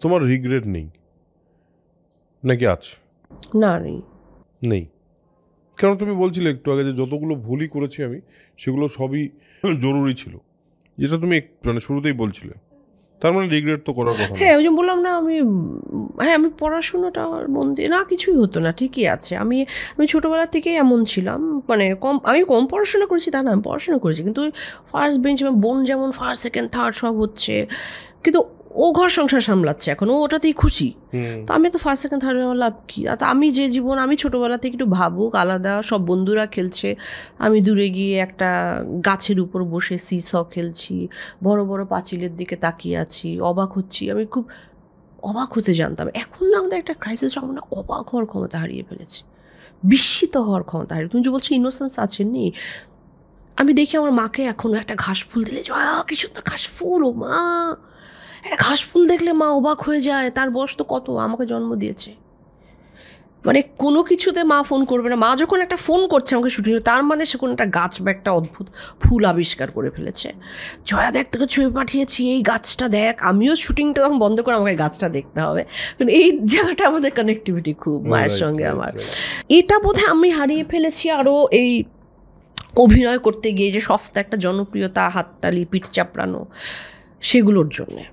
তোমার রিগ্রেট নেই নাকি আছে? না, নেই। কারণ তুমি বলছিলে একটু আগে যে যতগুলো ভুলই করেছি আমি সেগুলো সবই জরুরি ছিল, যেটা তুমি মানে শুরুতেই বলছিলে। তার মানে রিগ্রেট তো করার কথা না। হ্যাঁ, ওই যে বললাম না, আমি পড়াশোনাটা আমার মন দিয়ে না, কিছুই হতো না, ঠিকই আছে। আমি ছোটোবেলা থেকেই এমন ছিলাম, মানে আমি কম পড়াশোনা করেছি তা না, আমি পড়াশোনা করেছি, কিন্তু ফার্স্ট বেঞ্চ, বোন যেমন ফার্স্ট সেকেন্ড থার্ড সব হচ্ছে, কিন্তু ও ঘর সংসার সামলাচ্ছে এখন, ও ওটাতেই খুশি। তো আমি তো ফার্স্ট সেকেন্ড থার্ড আমার লাভ কী? আমি যে জীবন, আমি ছোটোবেলা থেকে একটু ভাবুক আলাদা, সব বন্ধুরা খেলছে, আমি দূরে গিয়ে একটা গাছের উপর বসে সিস খেলছি, বড় বড় পাঁচিলের দিকে তাকিয়ে আছি, অবাক হচ্ছি। আমি খুব অবাক হতে জানতাম। এখন না আমাদের একটা ক্রাইসিস, আমরা অবাক হওয়ার ক্ষমতা হারিয়ে ফেলেছি, বিস্মিত হওয়ার ক্ষমতা হারিয়ে। তুমি যে বলছো ইনোসেন্স আছে, নেই। আমি দেখি আমার মাকে এখনও একটা ঘাস ফুল দিলে, কি সুন্দর ঘাস ফুল, ও মা, একটা ঘাস ফুল দেখলে মা অবাক হয়ে যায়। তার বয়স তো কত, আমাকে জন্ম দিয়েছে, মানে কোনো কিছুতে মা ফোন করবে না। মা যখন একটা ফোন করছে আমাকে শুটিং, তার মানে সে কোনো একটা গাছ বা একটা অদ্ভুত ফুল আবিষ্কার করে ফেলেছে। জয়া, দেখ তোকে ছবি পাঠিয়েছি, এই গাছটা দেখ। আমিও শুটিংটা তখন বন্ধ করে আমাকে গাছটা দেখতে হবে, কারণ এই জায়গাটা আমাদের কানেক্টিভিটি খুব মায়ের সঙ্গে আমার। এটা বোধহয় আমি হারিয়ে ফেলেছি আরও এই অভিনয় করতে গিয়ে, যে সস্তা একটা জনপ্রিয়তা, হাততালি, পিঠ চাপড়ানো, সেগুলোর জন্যে।